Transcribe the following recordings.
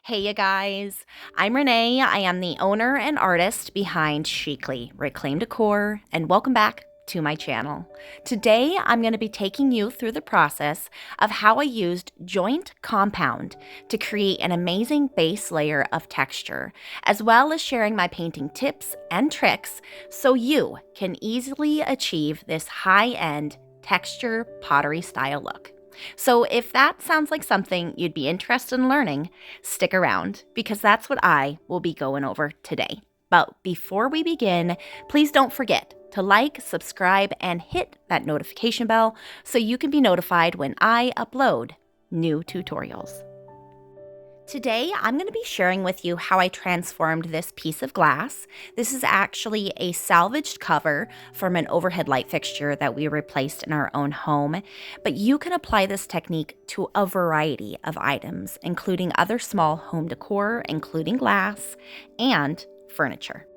Hey, you guys. I'm Renee. I am the owner and artist behind Chicly Reclaim Decor, and welcome back to my channel. Today, I'm going to be taking you through the process of how I used joint compound to create an amazing base layer of texture, as well as sharing my painting tips and tricks so you can easily achieve this high-end texture pottery style look. So if that sounds like something you'd be interested in learning, stick around because that's what I will be going over today. But before we begin, please don't forget to like, subscribe, and hit that notification bell so you can be notified when I upload new tutorials. Today, I'm going to be sharing with you how I transformed this piece of glass. This is actually a salvaged cover from an overhead light fixture that we replaced in our own home, but you can apply this technique to a variety of items, including other small home decor, including glass and furniture.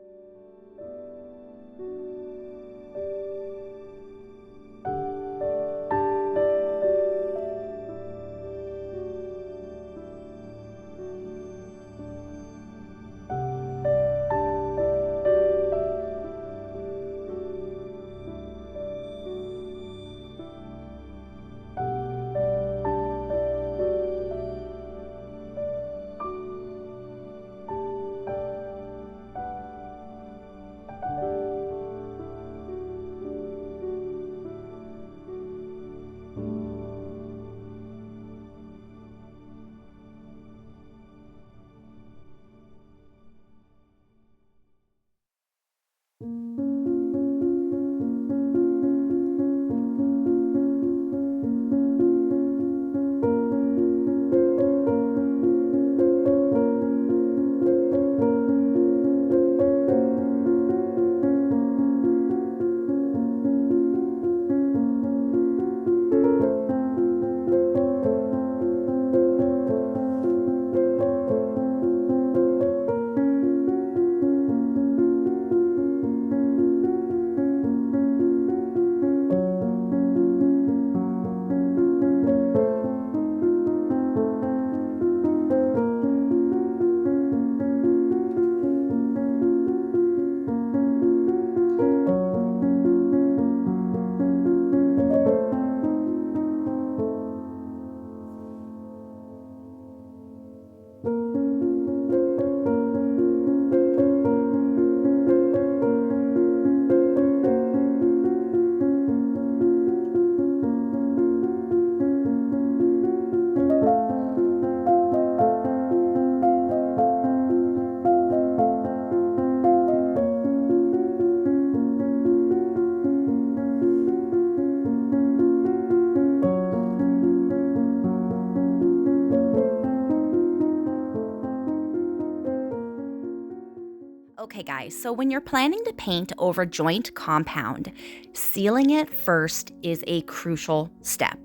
Okay guys, so when you're planning to paint over joint compound, sealing it first is a crucial step.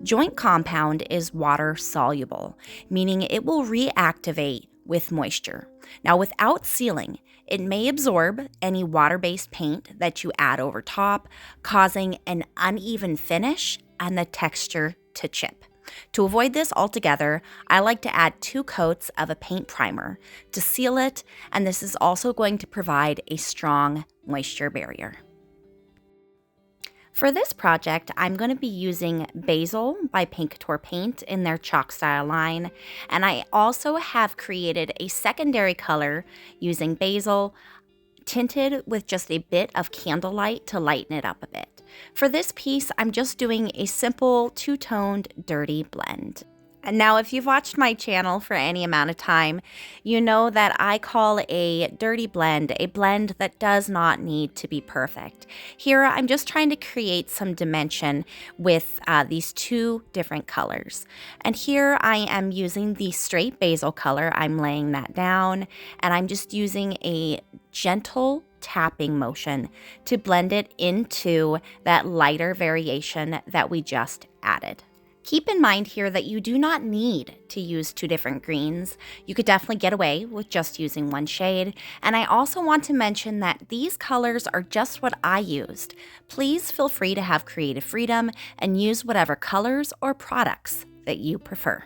Joint compound is water soluble, meaning it will reactivate with moisture. Now without sealing, it may absorb any water-based paint that you add over top, causing an uneven finish and the texture to chip. To avoid this altogether, I like to add 2 coats of a paint primer to seal it, and this is also going to provide a strong moisture barrier. For this project, I'm going to be using Basil by Couture Paint in their chalk style line, and I also have created a secondary color using Basil, tinted with just a bit of candlelight to lighten it up a bit. For this piece, I'm just doing a simple two-toned dirty blend. And now, if you've watched my channel for any amount of time, you know that I call a dirty blend a blend that does not need to be perfect. Here, I'm just trying to create some dimension with these 2 different colors. And here I am using the straight basil color. I'm laying that down, and I'm just using a gentle tapping motion to blend it into that lighter variation that we just added. Keep in mind here that you do not need to use 2 different greens. You could definitely get away with just using 1 shade. And I also want to mention that these colors are just what I used. Please feel free to have creative freedom and use whatever colors or products that you prefer.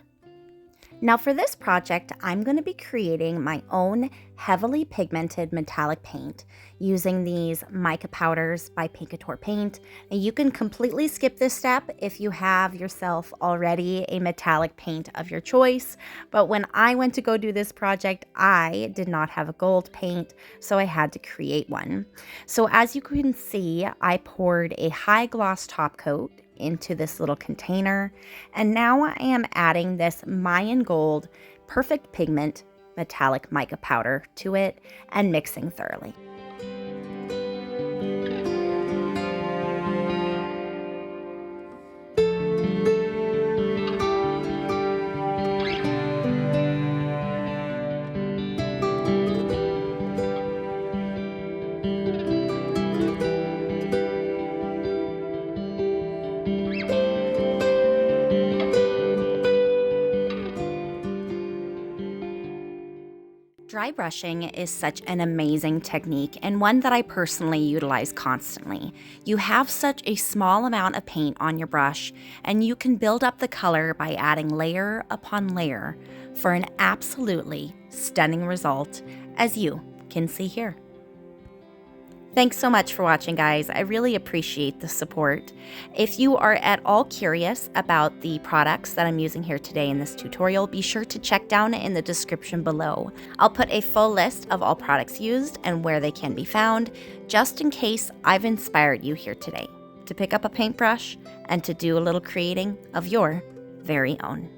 Now for this project, I'm going to be creating my own heavily pigmented metallic paint using these mica powders by Couture Paint. And you can completely skip this step if you have yourself already a metallic paint of your choice. But when I went to go do this project, I did not have a gold paint, so I had to create one. So as you can see, I poured a high gloss top coat into this little container, and now I am adding this Mayan Gold Perfect Pigment metallic mica powder to it and mixing thoroughly. Dry brushing is such an amazing technique and one that I personally utilize constantly. You have such a small amount of paint on your brush, and you can build up the color by adding layer upon layer for an absolutely stunning result, as you can see here. Thanks so much for watching, guys. I really appreciate the support. If you are at all curious about the products that I'm using here today in this tutorial, be sure to check down in the description below. I'll put a full list of all products used and where they can be found, just in case I've inspired you here today to pick up a paintbrush and to do a little creating of your very own.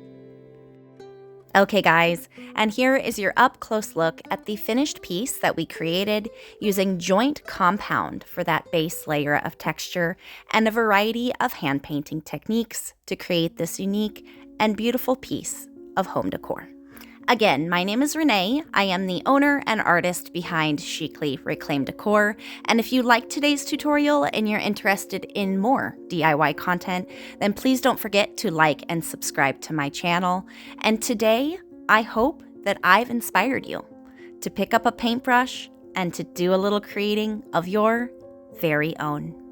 Okay guys, and here is your up-close look at the finished piece that we created using joint compound for that base layer of texture and a variety of hand painting techniques to create this unique and beautiful piece of home decor. Again, my name is Renee. I am the owner and artist behind Chicly Reclaimed Decor. And if you liked today's tutorial and you're interested in more DIY content, then please don't forget to like and subscribe to my channel. And today, I hope that I've inspired you to pick up a paintbrush and to do a little creating of your very own.